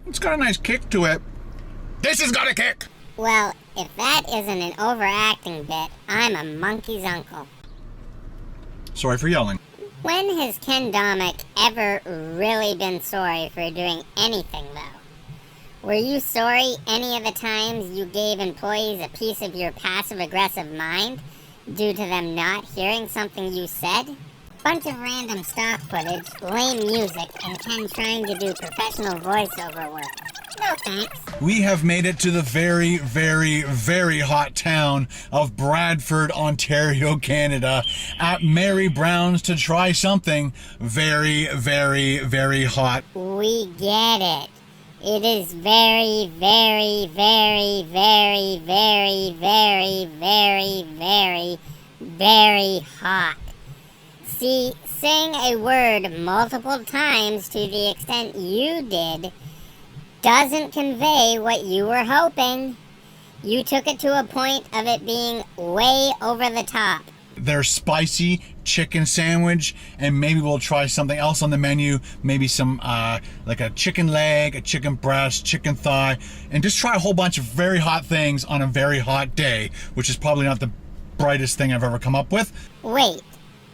It's got a nice kick to it. This has got a kick! Well, if that isn't an overacting bit, I'm a monkey's uncle. Sorry for yelling. When has Ken Domik ever really been sorry for doing anything, though? Were you sorry any of the times you gave employees a piece of your passive-aggressive mind due to them not hearing something you said? Bunch of random stock footage, lame music, and Ken trying to do professional voiceover work. No thanks. We have made it to the very, very, very hot town of Bradford, Ontario, Canada, at Mary Brown's to try something very, very, very hot. We get it. It is very, very, very, very, very, very, very, very, very hot. See, saying a word multiple times to the extent you did doesn't convey what you were hoping. You took it to a point of it being way over the top. Their spicy chicken sandwich, and maybe we'll try something else on the menu. Maybe some like a chicken leg, a chicken breast, chicken thigh, and just try a whole bunch of very hot things on a very hot day, which is probably not the brightest thing I've ever come up with. Wait,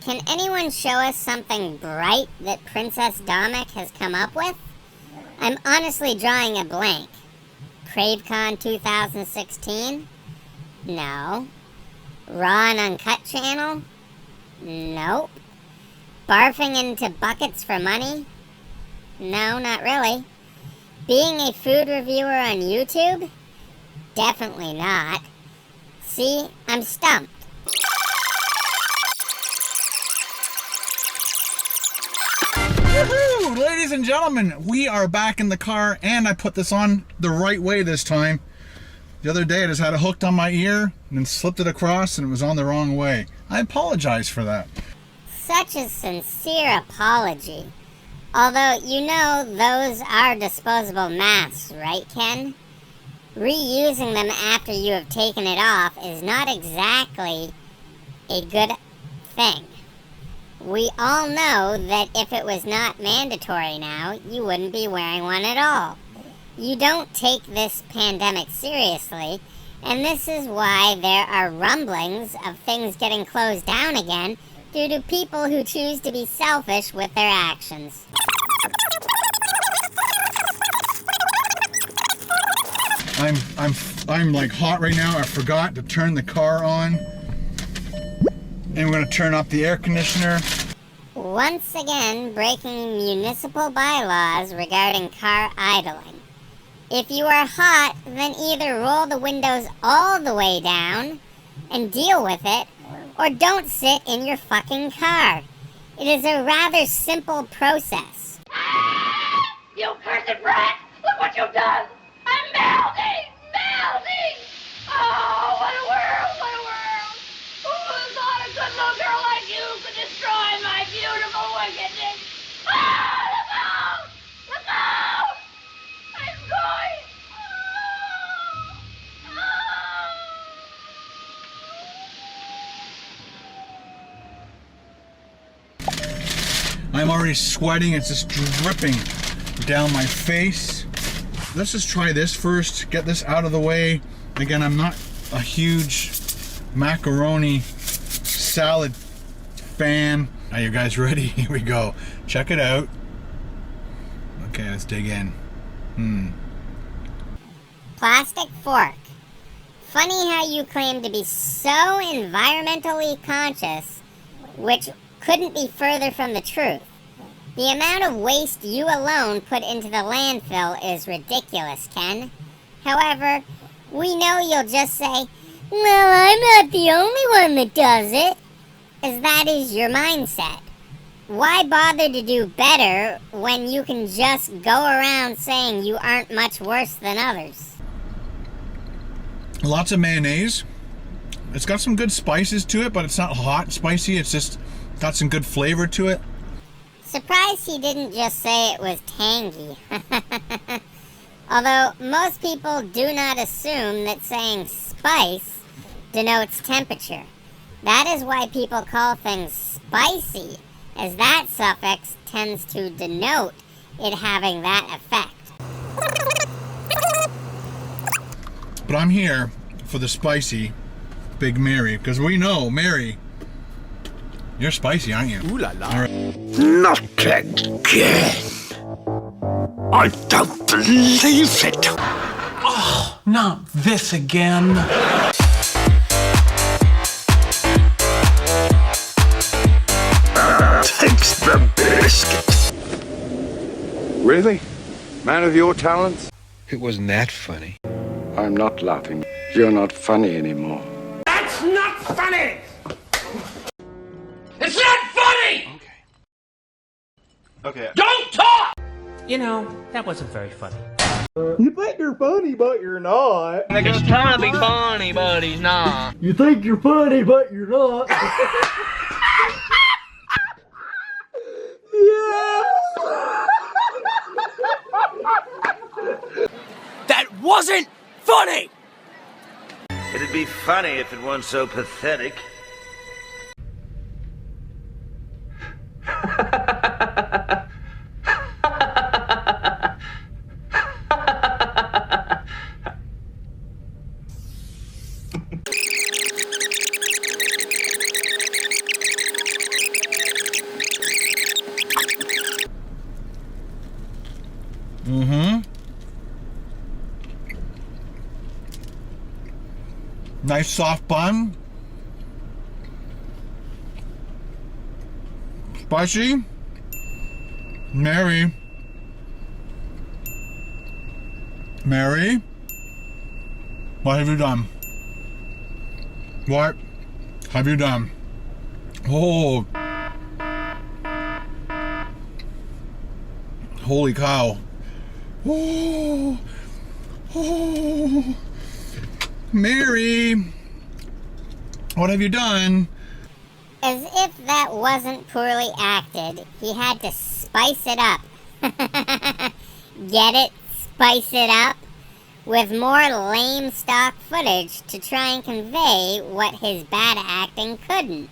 can anyone show us something bright that Princess Domik has come up with? I'm honestly drawing a blank. CraveCon 2016? No. Raw and Uncut channel? Nope. Barfing into buckets for money? No, not really. Being a food reviewer on YouTube? Definitely not. See, I'm stumped. Woohoo! Ladies and gentlemen, we are back in the car, and I put this on the right way this time. The other day I just had it hooked on my ear and then slipped it across and it was on the wrong way. I apologize for that. Such a sincere apology. Although, you know, those are disposable masks, right, Ken? Reusing them after you have taken it off is not exactly a good thing. We all know that if it was not mandatory now, you wouldn't be wearing one at all. You don't take this pandemic seriously, and this is why there are rumblings of things getting closed down again due to people who choose to be selfish with their actions. I'm like hot right now. I forgot to turn the car on. And we're going to turn off the air conditioner. Once again, breaking municipal bylaws regarding car idling. If you are hot, then either roll the windows all the way down and deal with it, or don't sit in your fucking car. It is a rather simple process. You cursed brat! Look what you've done! I'm melting! Melting! Oh, what a world! What a world! Who would have thought a good little girl like you could destroy my beautiful wickedness? Ah, look out! Look out! I'm going! I'm already sweating. It's just dripping down my face. Let's just try this first, get this out of the way. Again, I'm not a huge macaroni salad fan. Are you guys ready? Here we go. Check it out. Okay, let's dig in. Plastic fork. Funny how you claim to be so environmentally conscious, which couldn't be further from the truth. The amount of waste you alone put into the landfill is ridiculous, Ken. However, we know you'll just say, well, I'm not the only one that does it, as that is your mindset. Why bother to do better when you can just go around saying you aren't much worse than others? Lots of mayonnaise. It's got some good spices to it, but it's not hot spicy. It's just got some good flavor to it. Surprised he didn't just say it was tangy. Although most people do not assume that saying spice denotes temperature. That is why people call things spicy, as that suffix tends to denote it having that effect. But I'm here for the spicy Big Mary, because we know, Mary, you're spicy, aren't you? Ooh la la. All right. Not again. I don't believe it. Oh, not this again. Takes the biscuit. Really? Man of your talents? It wasn't that funny. I'm not laughing. You're not funny anymore. That's not funny. It's not funny. Okay. Don't talk. You know, that wasn't very funny. You think you're funny, but you're not. He's trying to be funny, but he's not. You think you're funny, but you're not. That wasn't funny! It'd be funny if it weren't so pathetic. Nice soft bun. Spicy. Mary. Mary. What have you done? What have you done? Oh. Holy cow. Oh. Oh. Mary, what have you done? As if that wasn't poorly acted, he had to spice it up. Get it? Spice it up? With more lame stock footage to try and convey what his bad acting couldn't.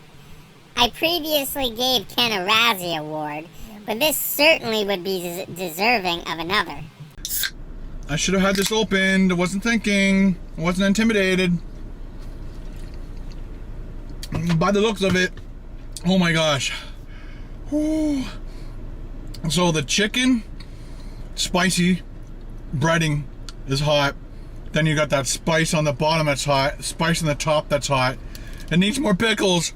I previously gave Ken a Razzie Award, but this certainly would be deserving of another. I should have had this opened. I wasn't thinking. I wasn't intimidated. By the looks of it, oh my gosh. Ooh. So the chicken, spicy, breading is hot. Then you got that spice on the bottom that's hot, spice on the top that's hot. It needs more pickles.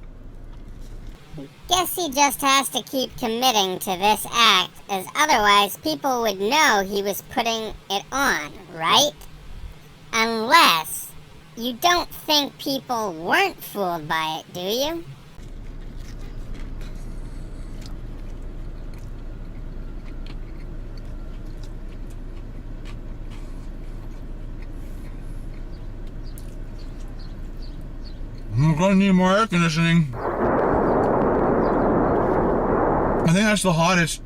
Guess he just has to keep committing to this act, as otherwise people would know he was putting it on, right? Unless you don't think people weren't fooled by it, do you? I'm gonna need more air conditioning. I think that's the hottest.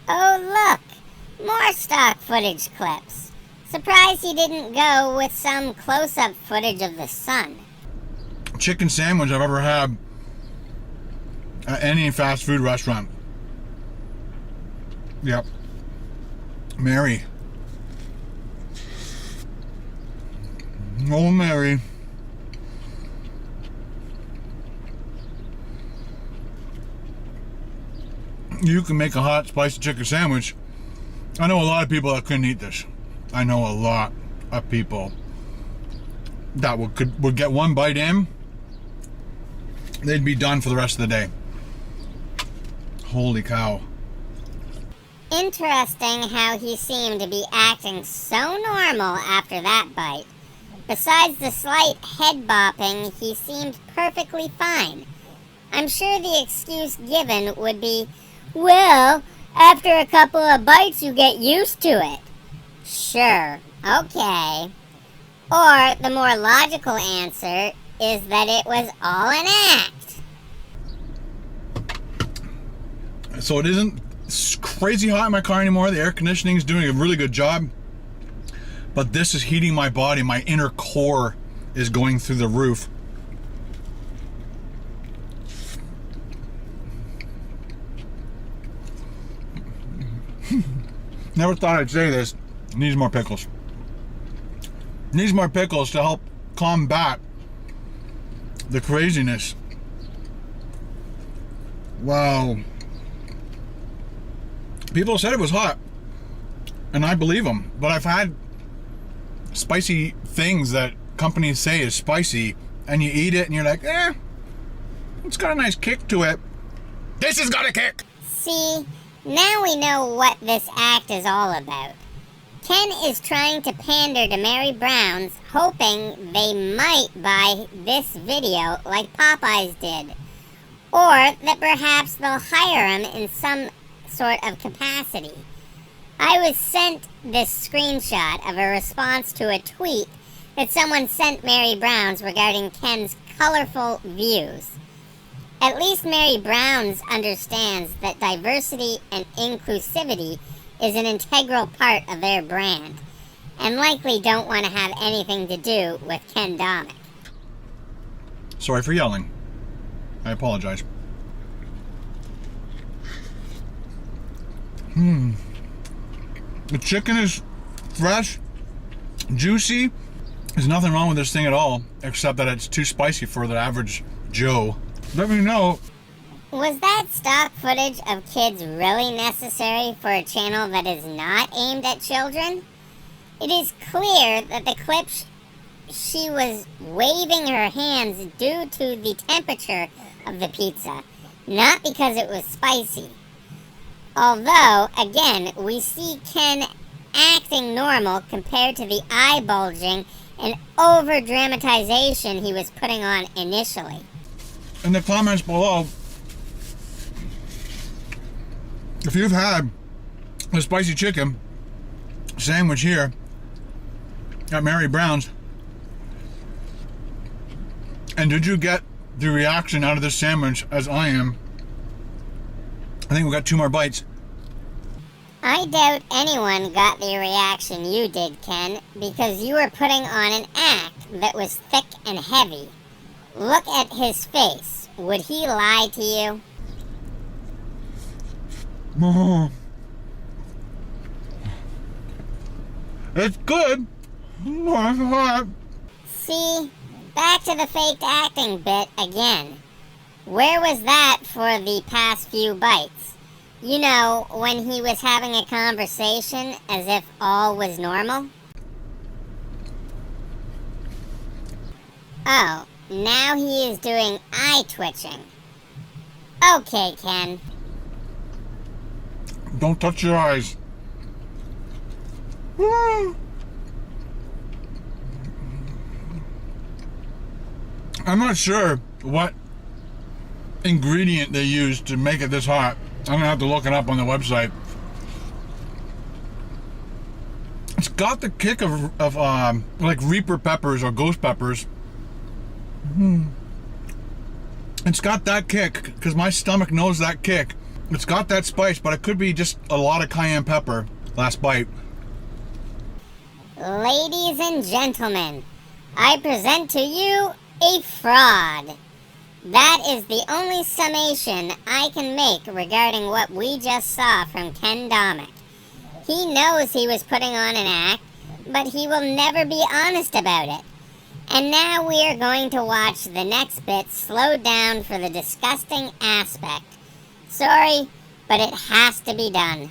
Oh look! More stock footage clips. Surprised he didn't go with some close-up footage of the sun. Chicken sandwich I've ever had at any fast food restaurant. Yep. Mary. Oh, Mary. You can make a hot spicy chicken sandwich. I know a lot of people that couldn't eat this. I know a lot of people that would get one bite in, they'd be done for the rest of the day. Holy cow. Interesting how he seemed to be acting so normal after that bite. Besides the slight head bopping, he seemed perfectly fine. I'm sure the excuse given would be, well, after a couple of bites you get used to it. Sure, okay. Or the more logical answer is that it was all an act. So it isn't crazy hot in my car anymore. The air conditioning is doing a really good job. But this is heating my body. My inner core is going through the roof. Never thought I'd say this. Needs more pickles. Needs more pickles to help combat the craziness. Wow. People said it was hot, and I believe them. But I've had spicy things that companies say is spicy, and you eat it and you're like, it's got a nice kick to it. This has got a kick! See, now we know what this act is all about. Ken is trying to pander to Mary Brown's, hoping they might buy this video like Popeyes did. Or that perhaps they'll hire him in some sort of capacity. I was sent this screenshot of a response to a tweet that someone sent Mary Brown's regarding Ken's colorful views. At least Mary Brown's understands that diversity and inclusivity is an integral part of their brand, and likely don't want to have anything to do with Ken Domik. Sorry for yelling. I apologize. The chicken is fresh, juicy. There's nothing wrong with this thing at all, except that it's too spicy for the average Joe. Let me know. Was that stock footage of kids really necessary for a channel that is not aimed at children? It is clear that the clip she was waving her hands due to the temperature of the pizza, not because it was spicy. Although, again, we see Ken acting normal compared to the eye bulging and over-dramatization he was putting on initially. In the comments below, if you've had a spicy chicken sandwich here at Mary Brown's, and did you get the reaction out of this sandwich as I am? I think we got 2 more bites. I doubt anyone got the reaction you did, Ken, because you were putting on an act that was thick and heavy. Look at his face. Would he lie to you? It's good. It's hot. See, back to the faked acting bit again. Where was that for the past few bites? You know, when he was having a conversation as if all was normal? Oh, now he is doing eye twitching. Okay, Ken. Don't touch your eyes. I'm not sure what ingredient they used to make it this hot. I'm gonna have to look it up on the website. It's got the kick of like Reaper peppers or ghost peppers. It's got that kick because my stomach knows that kick. It's got that spice, but it could be just a lot of cayenne pepper. Last bite. Ladies and gentlemen, I present to you a fraud. That is the only summation I can make regarding what we just saw from Ken Domik. He knows he was putting on an act, but he will never be honest about it. And now we are going to watch the next bit slowed down for the disgusting aspect. Sorry, but it has to be done.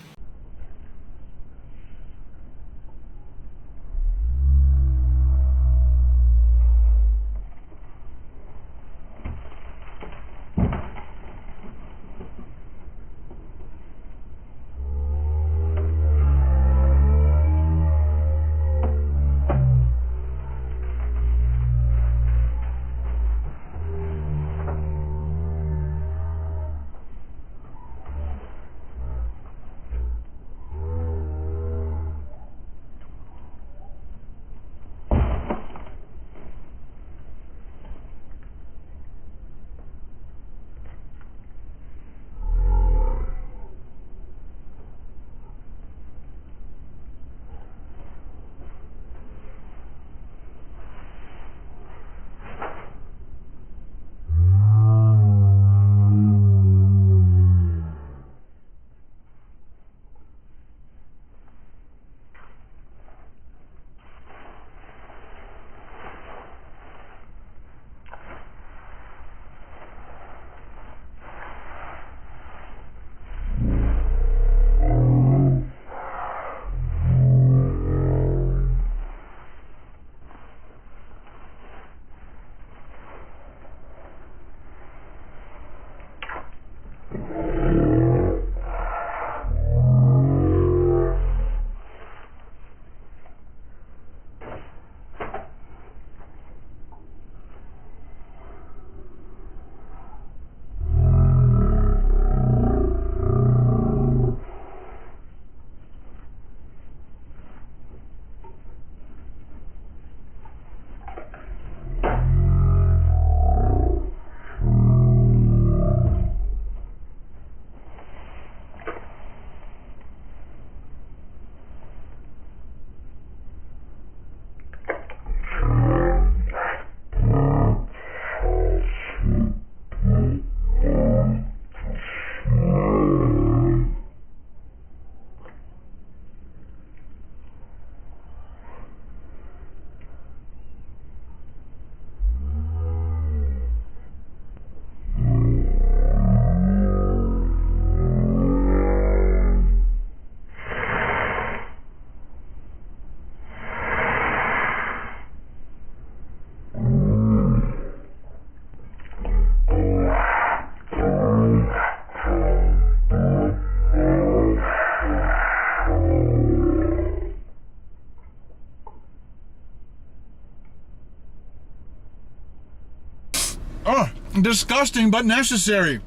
Oh, disgusting but necessary.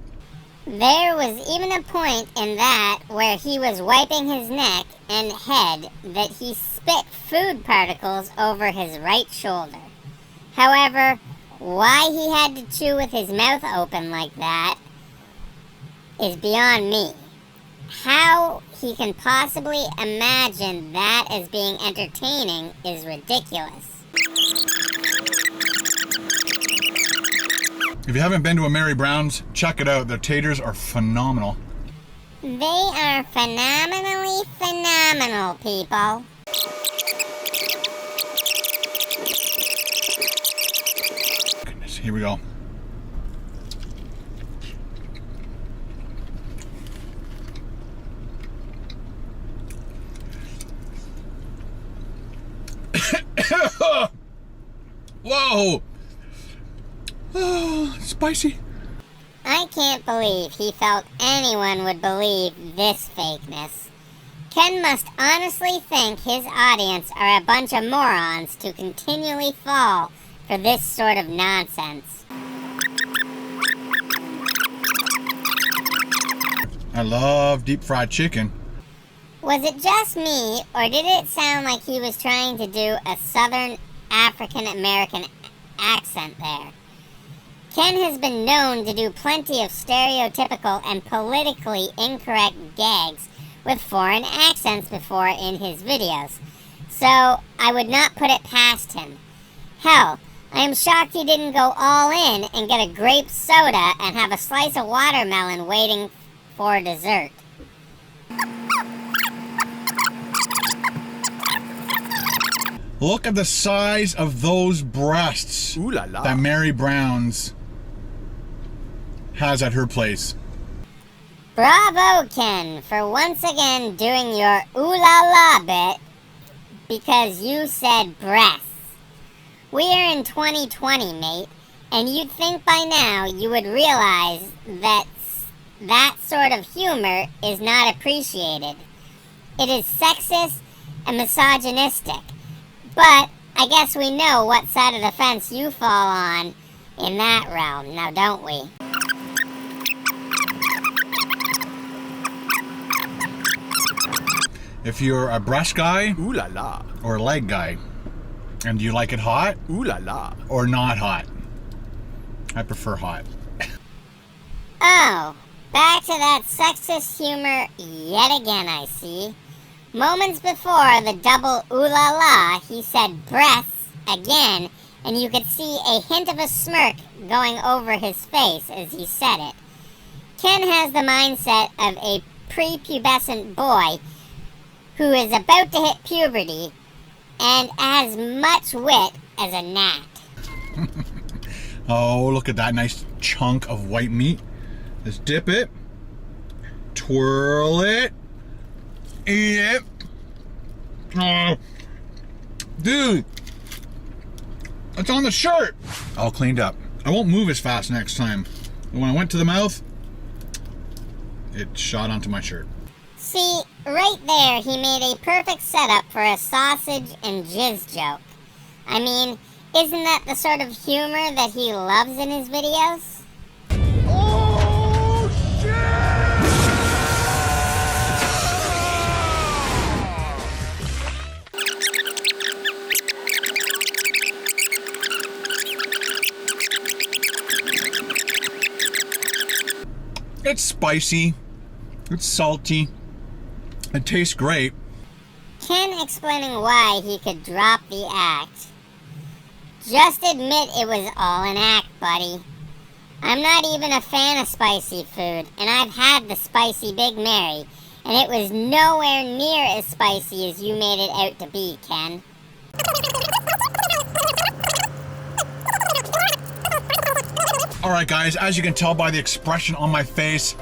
There was even a point in that where he was wiping his neck and head that he spit food particles over his right shoulder. However, why he had to chew with his mouth open like that is beyond me. How he can possibly imagine that as being entertaining is ridiculous. If you haven't been to a Mary Brown's, check it out. Their taters are phenomenal. They are phenomenally phenomenal, people. Goodness, here we go. Whoa! Oh, spicy. I can't believe he felt anyone would believe this fakeness. Ken must honestly think his audience are a bunch of morons to continually fall for this sort of nonsense. I love deep fried chicken. Was it just me, or did it sound like he was trying to do a Southern African American accent there? Ken has been known to do plenty of stereotypical and politically incorrect gags with foreign accents before in his videos, so I would not put it past him. Hell, I am shocked he didn't go all in and get a grape soda and have a slice of watermelon waiting for dessert. Look at the size of those breasts that Mary Brown's has at her place. Bravo, Ken, for once again doing your ooh la la bit because you said breasts. We are in 2020, mate, and you'd think by now you would realize that that sort of humor is not appreciated. It is sexist and misogynistic. But I guess we know what side of the fence you fall on in that realm, now don't we? If you're a breast guy, Ooh la la. or a leg guy, and you like it hot, Ooh la la. or not hot, I prefer hot. Oh, back to that sexist humor yet again, I see. Moments before the double ooh la la, he said breasts again, and you could see a hint of a smirk going over his face as he said it. Ken has the mindset of a prepubescent boy who is about to hit puberty and as much wit as a gnat. Oh, look at that nice chunk of white meat. Let's dip it, twirl it, eat it. Oh, dude, it's on the shirt. All cleaned up. I won't move as fast next time. When I went to the mouth, it shot onto my shirt. See, right there he made a perfect setup for a sausage and jizz joke. I mean, isn't that the sort of humor that he loves in his videos? It's spicy, it's salty, it tastes great. Ken explaining why he could drop the act. Just admit it was all an act, buddy. I'm not even a fan of spicy food, and I've had the spicy Big Mary, and it was nowhere near as spicy as you made it out to be, Ken. Alright guys, as you can tell by the expression on my face,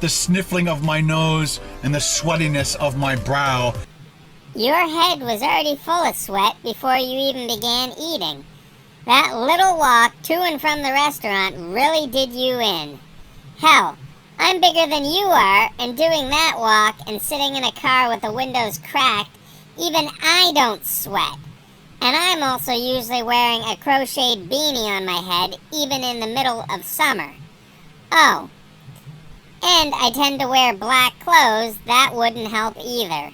the sniffling of my nose, and the sweatiness of my brow. Your head was already full of sweat before you even began eating. That little walk to and from the restaurant really did you in. Hell, I'm bigger than you are, and doing that walk and sitting in a car with the windows cracked, even I don't sweat. And I'm also usually wearing a crocheted beanie on my head, even in the middle of summer. Oh, and I tend to wear black clothes. That wouldn't help either.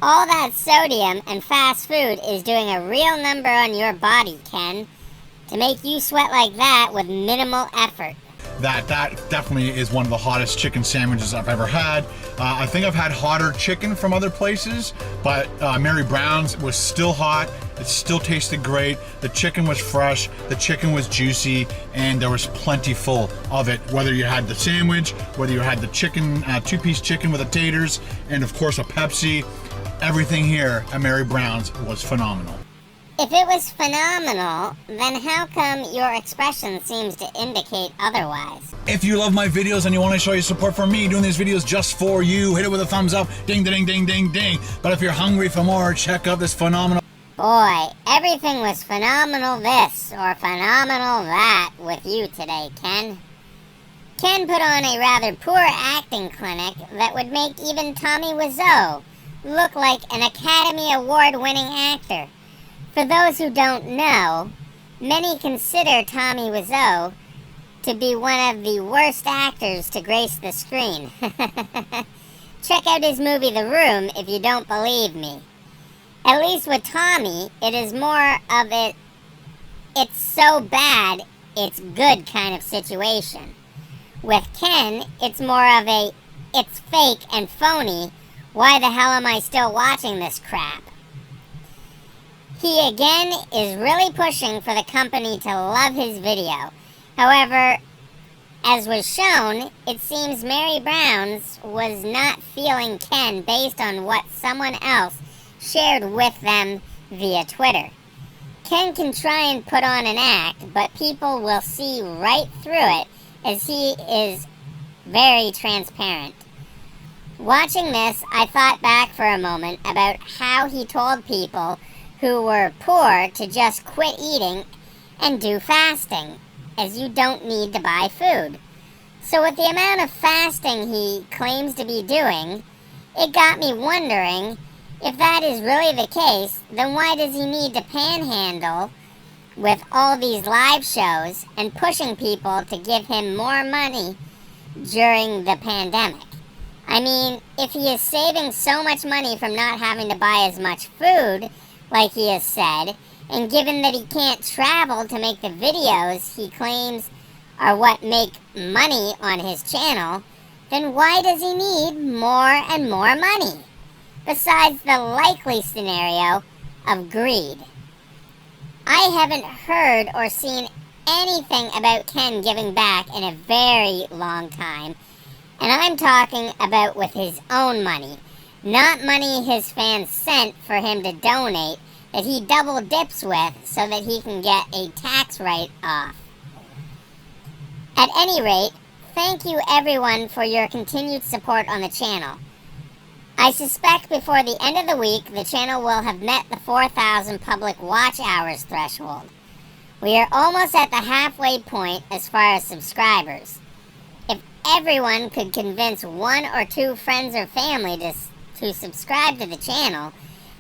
All that sodium and fast food is doing a real number on your body, Ken, to make you sweat like that with minimal effort. That definitely is one of the hottest chicken sandwiches I've ever had. I think I've had hotter chicken from other places, but Mary Brown's was still hot. It still tasted great. The chicken was fresh, the chicken was juicy, and there was plentiful of it. Whether you had the sandwich, whether you had the chicken, two-piece chicken with the taters, and of course a Pepsi, everything here at Mary Brown's was phenomenal. If it was phenomenal, then how come your expression seems to indicate otherwise? If you love my videos and you want to show your support for me doing these videos just for you, hit it with a thumbs up, ding, ding, ding, ding, ding. But if you're hungry for more, check out this phenomenal... Boy, everything was phenomenal this or phenomenal that with you today, Ken. Ken put on a rather poor acting clinic that would make even Tommy Wiseau look like an Academy Award-winning actor. For those who don't know, many consider Tommy Wiseau to be one of the worst actors to grace the screen. Check out his movie The Room if you don't believe me. At least with Tommy, it is more of a it's so bad, it's good kind of situation. With Ken, it's more of a it's fake and phony, why the hell am I still watching this crap? He again is really pushing for the company to love his video. However, as was shown, it seems Mary Brown's was not feeling Ken based on what someone else shared with them via Twitter. Ken can try and put on an act, but people will see right through it as he is very transparent. Watching this, I thought back for a moment about how he told people who were poor to just quit eating and do fasting, as you don't need to buy food. So with the amount of fasting he claims to be doing, it got me wondering, if that is really the case, then why does he need to panhandle with all these live shows and pushing people to give him more money during the pandemic? I mean, if he is saving so much money from not having to buy as much food, like he has said, and given that he can't travel to make the videos he claims are what make money on his channel, then why does he need more and more money? Besides the likely scenario of greed. I haven't heard or seen anything about Ken giving back in a very long time, and I'm talking about with his own money. Not money his fans sent for him to donate that he double dips with so that he can get a tax write-off. At any rate, thank you everyone for your continued support on the channel. I suspect before the end of the week, the channel will have met the 4,000 public watch hours threshold. We are almost at the halfway point as far as subscribers. If everyone could convince one or two friends or family to subscribe to the channel,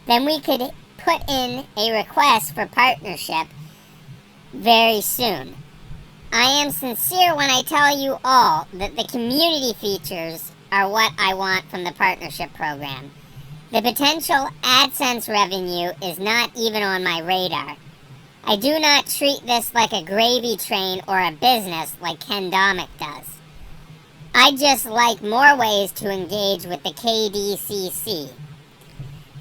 then we could put in a request for partnership very soon. I am sincere when I tell you all that the community features are what I want from the partnership program. The potential AdSense revenue is not even on my radar. I do not treat this like a gravy train or a business like Ken Domik does. I just like more ways to engage with the KDCC.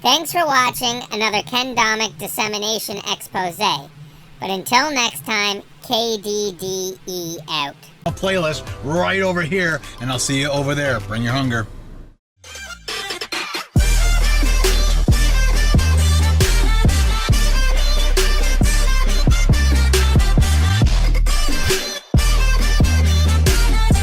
Thanks for watching another Ken Domik dissemination expose. But until next time, KDDE out. A playlist right over here, and I'll see you over there. Bring your hunger.